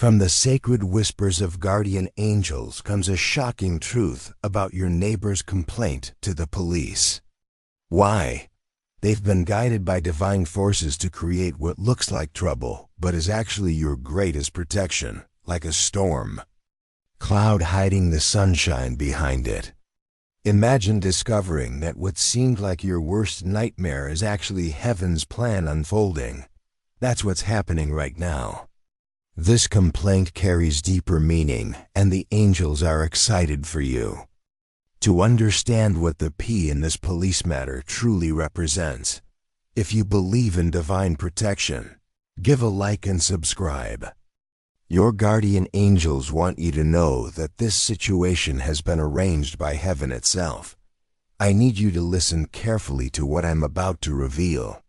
From the sacred whispers of guardian angels comes a shocking truth about your neighbor's complaint to the police. Why? They've been guided by divine forces to create what looks like trouble, but is actually your greatest protection, like a storm cloud hiding the sunshine behind it. Imagine discovering that what seemed like your worst nightmare is actually heaven's plan unfolding. That's what's happening right now. This complaint carries deeper meaning, and the angels are excited for you. To understand what the P in this police matter truly represents, if you believe in divine protection, give a like and subscribe. Your guardian angels want you to know that this situation has been arranged by heaven itself. I need you to listen carefully to what I'm about to reveal.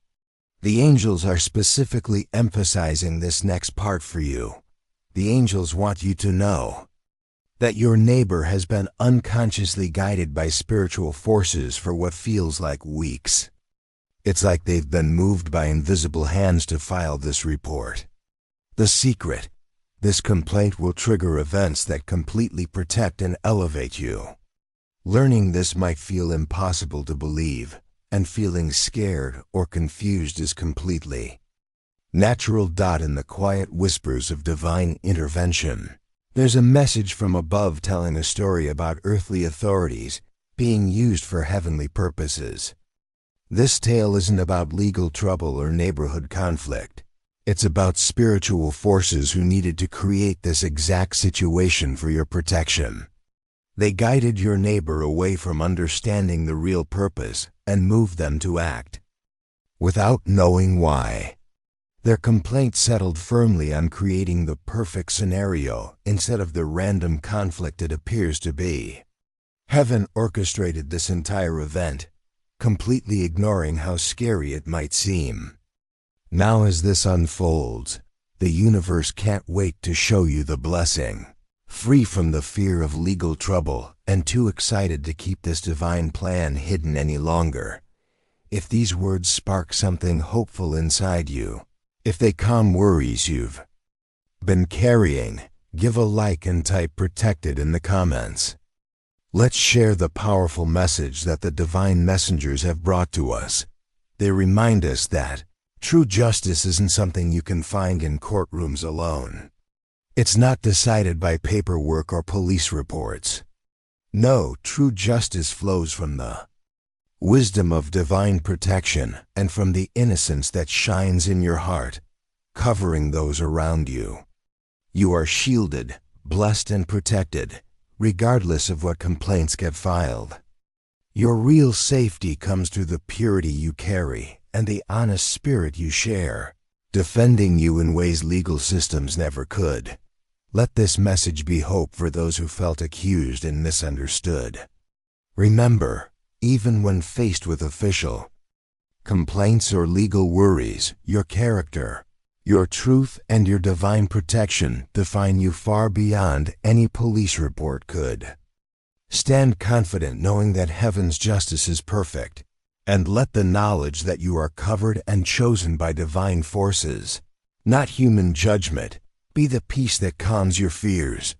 The angels are specifically emphasizing this next part for you. The angels want you to know that your neighbor has been unconsciously guided by spiritual forces for what feels like weeks. It's like they've been moved by invisible hands to file this report. The secret: this complaint will trigger events that completely protect and elevate you. Learning this might feel impossible to believe, and feeling scared or confused is completely natural. In the quiet whispers of divine intervention, there's a message from above telling a story about earthly authorities being used for heavenly purposes. This tale isn't about legal trouble or neighborhood conflict. It's about spiritual forces who needed to create this exact situation for your protection. They guided your neighbor away from understanding the real purpose and moved them to act without knowing why. Their complaint settled firmly on creating the perfect scenario instead of the random conflict it appears to be. Heaven orchestrated this entire event, completely ignoring how scary it might seem. Now as this unfolds, the universe can't wait to show you the blessing. Free from the fear of legal trouble and too excited to keep this divine plan hidden any longer. If these words spark something hopeful inside you, if they calm worries you've been carrying, give a like and type "protected" in the comments. Let's share the powerful message that the divine messengers have brought to us. They remind us that true justice isn't something you can find in courtrooms alone. It's not decided by paperwork or police reports. No, true justice flows from the wisdom of divine protection and from the innocence that shines in your heart, covering those around you. You are shielded, blessed, and protected, regardless of what complaints get filed. Your real safety comes through the purity you carry and the honest spirit you share, defending you in ways legal systems never could. Let this message be hope for those who felt accused and misunderstood. Remember, even when faced with official complaints or legal worries, your character, your truth, and your divine protection define you far beyond any police report could. Stand confident knowing that heaven's justice is perfect, and let the knowledge that you are covered and chosen by divine forces, not human judgment, be the peace that calms your fears.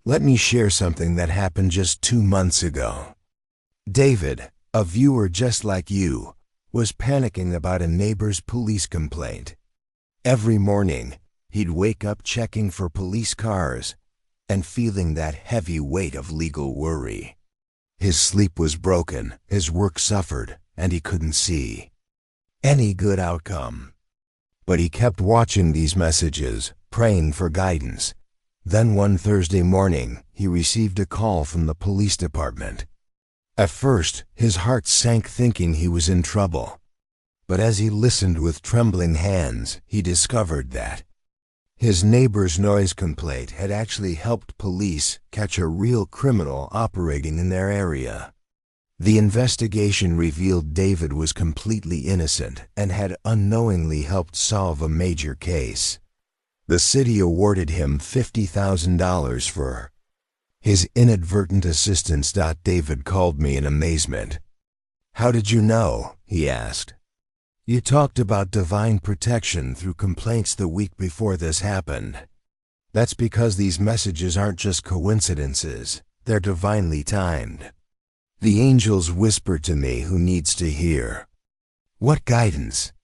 Let me share something that happened just 2 months ago. David, a viewer just like you, was panicking about a neighbor's police complaint. Every morning, he'd wake up checking for police cars and feeling that heavy weight of legal worry. His sleep was broken, his work suffered, and he couldn't see any good outcome. But he kept watching these messages, praying for guidance. Then one Thursday morning, he received a call from the police department. At first, his heart sank thinking he was in trouble. But as he listened with trembling hands, he discovered that his neighbor's noise complaint had actually helped police catch a real criminal operating in their area. The investigation revealed David was completely innocent and had unknowingly helped solve a major case. The city awarded him $50,000 for his inadvertent assistance. David called me in amazement. "How did you know?" he asked. "You talked about divine protection through complaints the week before this happened." That's because these messages aren't just coincidences, they're divinely timed. The angels whisper to me who needs to hear. What guidance?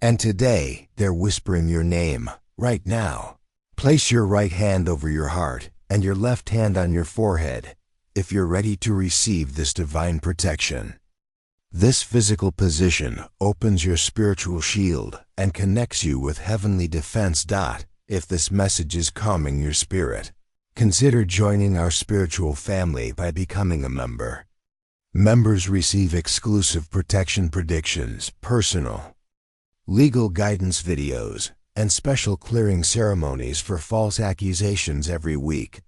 And today, they're whispering your name, right now. Place your right hand over your heart and your left hand on your forehead if you're ready to receive this divine protection. This physical position opens your spiritual shield and connects you with heavenly defense. If this message is calming your spirit, consider joining our spiritual family by becoming a member. Members receive exclusive protection predictions, personal, legal guidance videos, and special clearing ceremonies for false accusations every week.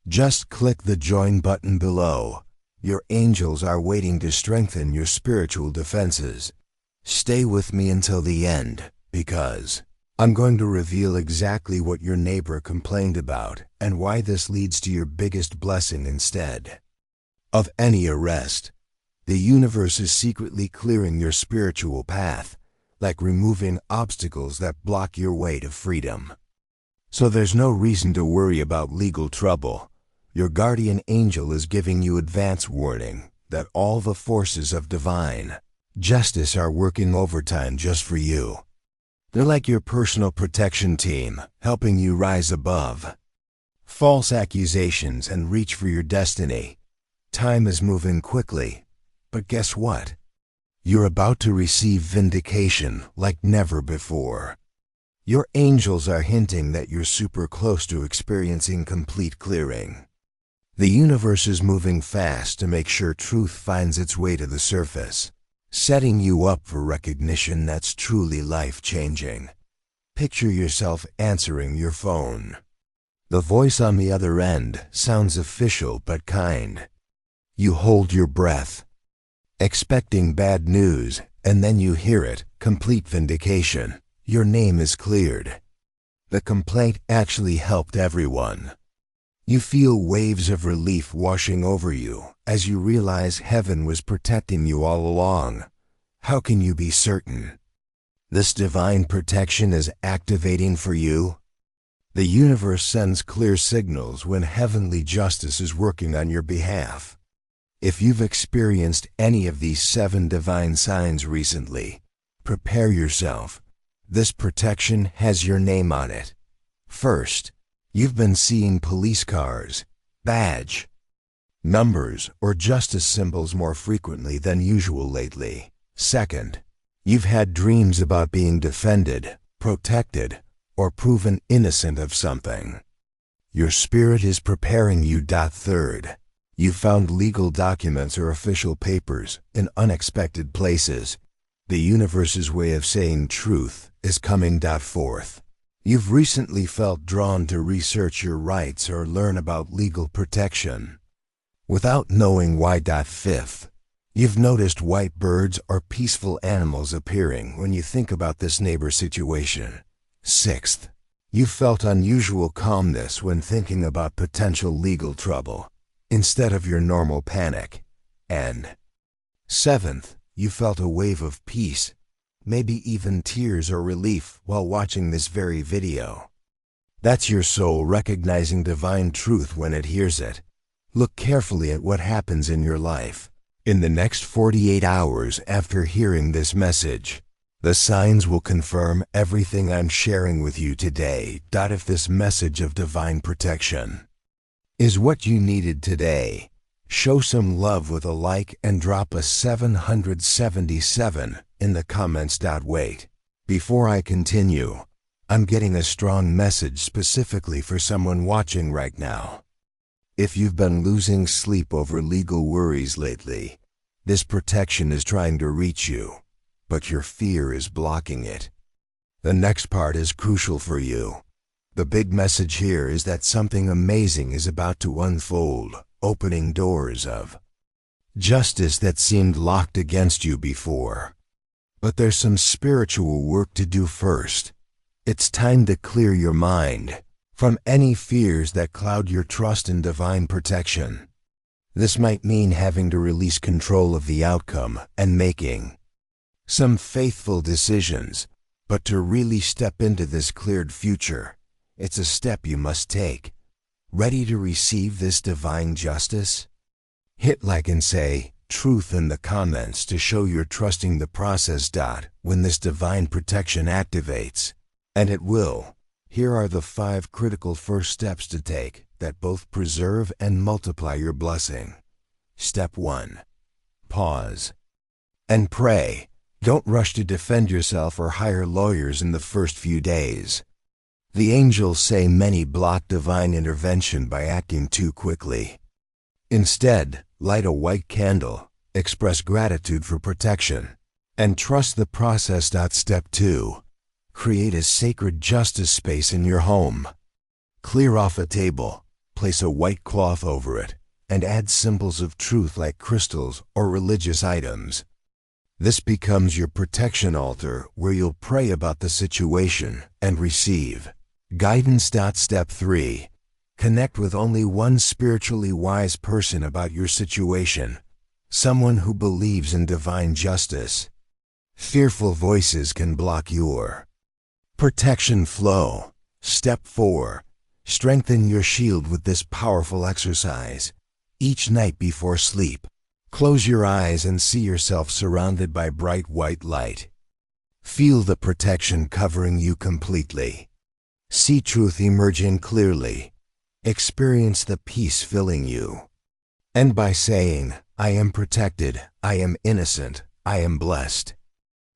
Just click the join button below. Your angels are waiting to strengthen your spiritual defenses. Stay with me until the end, because I'm going to reveal exactly what your neighbor complained about and why this leads to your biggest blessing instead of any arrest. The universe is secretly clearing your spiritual path, like removing obstacles that block your way to freedom. So there's no reason to worry about legal trouble. Your guardian angel is giving you advance warning that all the forces of divine justice are working overtime just for you. They're like your personal protection team, helping you rise above false accusations and reach for your destiny. Time is moving quickly, but guess what? You're about to receive vindication like never before. Your angels are hinting that you're super close to experiencing complete clearing. The universe is moving fast to make sure truth finds its way to the surface, setting you up for recognition that's truly life-changing. Picture yourself answering your phone. The voice on the other end sounds official but kind. You hold your breath, expecting bad news, and then you hear it, complete vindication. Your name is cleared. The complaint actually helped everyone. You feel waves of relief washing over you as you realize heaven was protecting you all along. How can you be certain this divine protection is activating for you? The universe sends clear signals when heavenly justice is working on your behalf. If you've experienced any of these 7 divine signs recently, prepare yourself. This protection has your name on it. First, you've been seeing police cars, badge numbers, or justice symbols more frequently than usual lately. Second, you've had dreams about being defended, protected, or proven innocent of something. Your spirit is preparing you. Third, you found legal documents or official papers in unexpected places. The universe's way of saying truth is coming. Fourth, you've recently felt drawn to research your rights or learn about legal protection without knowing why. Fifth, you've noticed white birds or peaceful animals appearing when you think about this neighbor situation. Sixth, you felt unusual calmness when thinking about potential legal trouble instead of your normal panic. And seventh, you felt a wave of peace, maybe even tears or relief while watching this very video. That's your soul recognizing divine truth when it hears it. Look carefully at what happens in your life. In the next 48 hours after hearing this message, the signs will confirm everything I'm sharing with you today. If this message of divine protection is what you needed today, show some love with a like and drop a 777 in the comments. Wait, before I continue, I'm getting a strong message specifically for someone watching right now. If you've been losing sleep over legal worries lately, this protection is trying to reach you, but your fear is blocking it. The next part is crucial for you. The big message here is that something amazing is about to unfold, opening doors of justice that seemed locked against you before. But there's some spiritual work to do first. It's time to clear your mind from any fears that cloud your trust in divine protection. This might mean having to release control of the outcome and making some faithful decisions, but to really step into this cleared future, It's a step you must take. Ready to receive this divine justice? Hit like and say truth in the comments to show you're trusting the process. When this divine protection activates, and it will, here are the 5 critical first steps to take that both preserve and multiply your blessing. Step 1. Pause and pray. Don't rush to defend yourself or hire lawyers in the first few days. The angels say many block divine intervention by acting too quickly. Instead, light a white candle, express gratitude for protection, and trust the process. Step 2. Create a sacred justice space in your home. Clear off a table, place a white cloth over it, and add symbols of truth like crystals or religious items. This becomes your protection altar where you'll pray about the situation and receive guidance. Step 3. Connect with only one spiritually wise person about your situation, someone who believes in divine justice. Fearful voices can block your protection flow. Step 4. Strengthen your shield with this powerful exercise. Each night before sleep, close your eyes and see yourself surrounded by bright white light. Feel the protection covering you completely. See truth emerging clearly. Experience the peace filling you. And by saying, I am protected, I am innocent, I am blessed.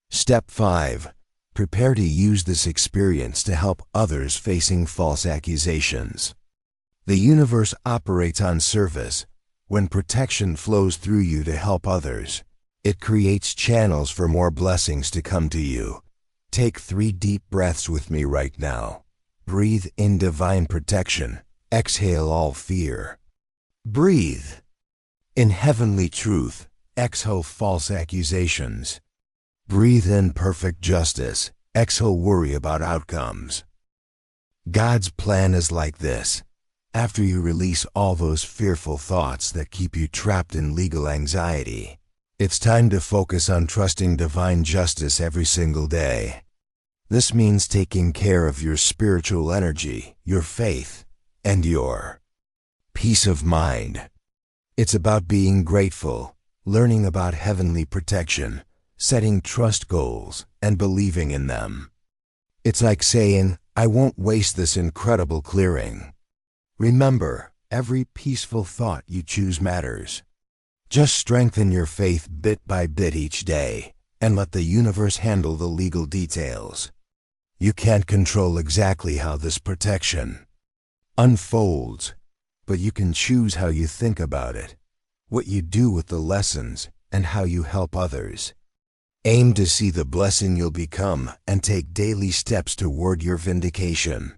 Step 5. Prepare to use this experience to help others facing false accusations. The universe operates on service. When protection flows through you to help others, it creates channels for more blessings to come to you. Take 3 deep breaths with me right now. Breathe in divine protection. Exhale all fear. Breathe in heavenly truth. Exhale false accusations. Breathe in perfect justice. Exhale worry about outcomes. God's plan is like this. After you release all those fearful thoughts that keep you trapped in legal anxiety, it's time to focus on trusting divine justice every single day. This means taking care of your spiritual energy, your faith, and your peace of mind. It's about being grateful, learning about heavenly protection, setting trust goals, and believing in them. It's like saying, I won't waste this incredible clearing. Remember, every peaceful thought you choose matters. Just strengthen your faith bit by bit each day, and let the universe handle the legal details. You can't control exactly how this protection unfolds, but you can choose how you think about it, what you do with the lessons, and how you help others. Aim to see the blessing you'll become and take daily steps toward your vindication.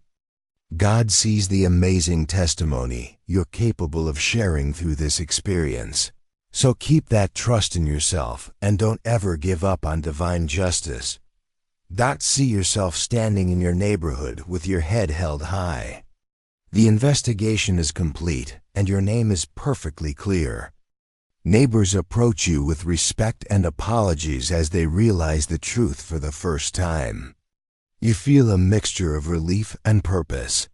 God sees the amazing testimony you're capable of sharing through this experience. So keep that trust in yourself and don't ever give up on divine justice. See yourself standing in your neighborhood with your head held high. The investigation is complete and your name is perfectly clear. Neighbors approach you with respect and apologies as they realize the truth for the first time. You feel a mixture of relief and purpose.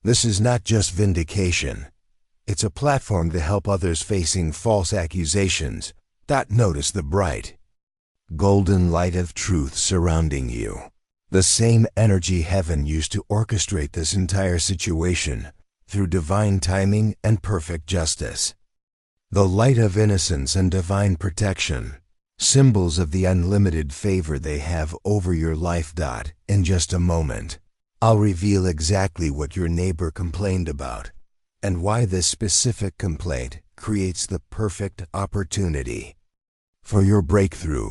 This is not just vindication. It's a platform to help others facing false accusations. Notice the bright, golden light of truth surrounding you. The same energy heaven used to orchestrate this entire situation through divine timing and perfect justice. The light of innocence and divine protection, symbols of the unlimited favor they have over your life. In just a moment, I'll reveal exactly what your neighbor complained about and why this specific complaint creates the perfect opportunity for your breakthrough.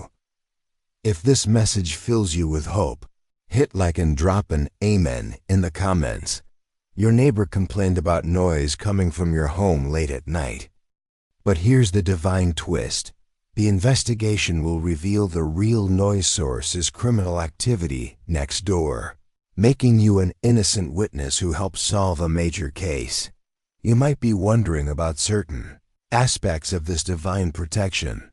If this message fills you with hope, hit like and drop an amen in the comments. Your neighbor complained about noise coming from your home late at night. But here's the divine twist. The investigation will reveal the real noise source is criminal activity next door, making you an innocent witness who helps solve a major case. You might be wondering about certain aspects of this divine protection.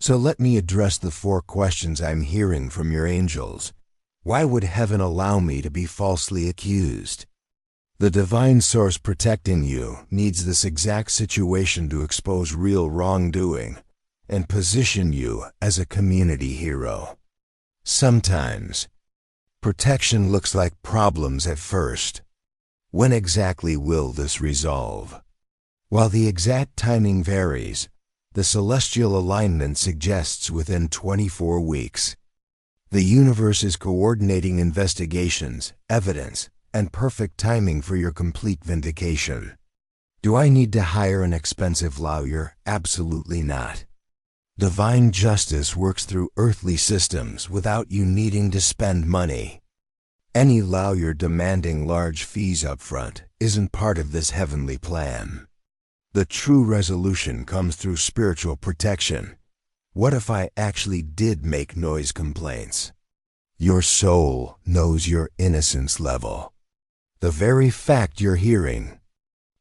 So let me address the 4 questions I'm hearing from your angels. Why would heaven allow me to be falsely accused? The divine source protecting you needs this exact situation to expose real wrongdoing and position you as a community hero. Sometimes, protection looks like problems at first. When exactly will this resolve? While the exact timing varies, the celestial alignment suggests within 24 weeks. The universe is coordinating investigations, evidence, and perfect timing for your complete vindication. Do I need to hire an expensive lawyer? Absolutely not. Divine justice works through earthly systems without you needing to spend money. Any lawyer demanding large fees up front isn't part of this heavenly plan. The true resolution comes through spiritual protection. What if I actually did make noise complaints? Your soul knows your innocence level. The very fact you're hearing.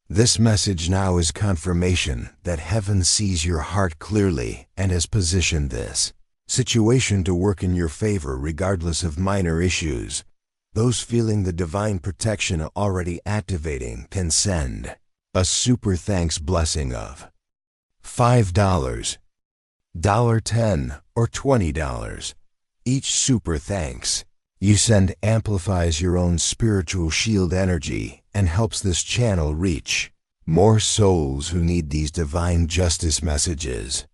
This message now is confirmation that heaven sees your heart clearly and has positioned this situation to work in your favor regardless of minor issues. Those feeling the divine protection already activating can send a super thanks blessing of $5, $10, or $20. Each super thanks you send amplifies your own spiritual shield energy and helps this channel reach more souls who need these divine justice messages.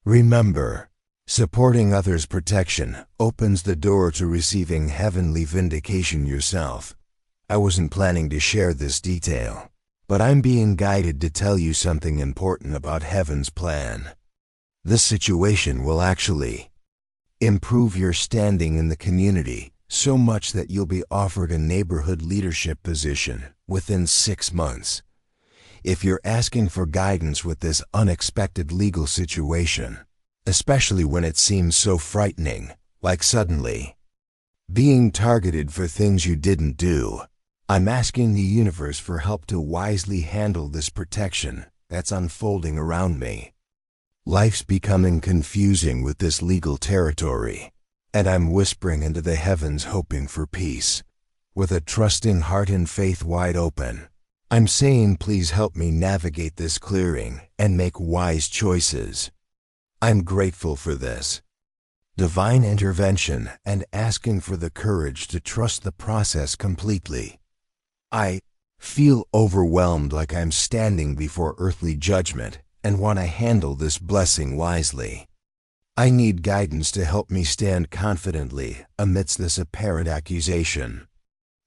Remember, supporting others' protection opens the door to receiving heavenly vindication yourself. I wasn't planning to share this detail, but I'm being guided to tell you something important about heaven's plan. This situation will actually improve your standing in the community so much that you'll be offered a neighborhood leadership position within 6 months. If you're asking for guidance with this unexpected legal situation, especially when it seems so frightening, like suddenly being targeted for things you didn't do, I'm asking the universe for help to wisely handle this protection that's unfolding around me. Life's becoming confusing with this legal territory, and I'm whispering into the heavens hoping for peace. With a trusting heart and faith wide open, I'm saying please help me navigate this clearing and make wise choices. I'm grateful for this divine intervention and asking for the courage to trust the process completely. I feel overwhelmed like I'm standing before earthly judgment and want to handle this blessing wisely. I need guidance to help me stand confidently amidst this apparent accusation.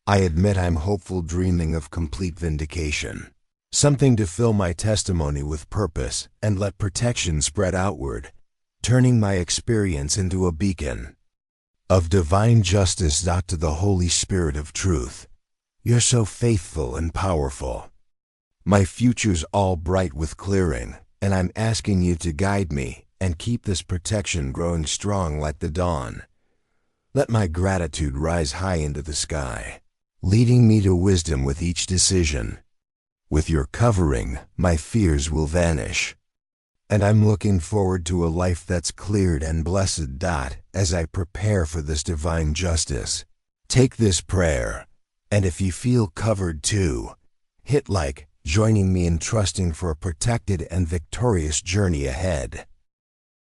I admit I'm hopeful, dreaming of complete vindication, something to fill my testimony with purpose and let protection spread outward, turning my experience into a beacon of divine justice. To the Holy Spirit of truth, you're so faithful and powerful. My future's all bright with clearing, and I'm asking you to guide me and keep this protection growing strong like the dawn. Let my gratitude rise high into the sky, leading me to wisdom with each decision. With your covering, my fears will vanish, and I'm looking forward to a life that's cleared and blessed. As I prepare for this divine justice, take this prayer, and if you feel covered too, hit like, joining me in trusting for a protected and victorious journey ahead.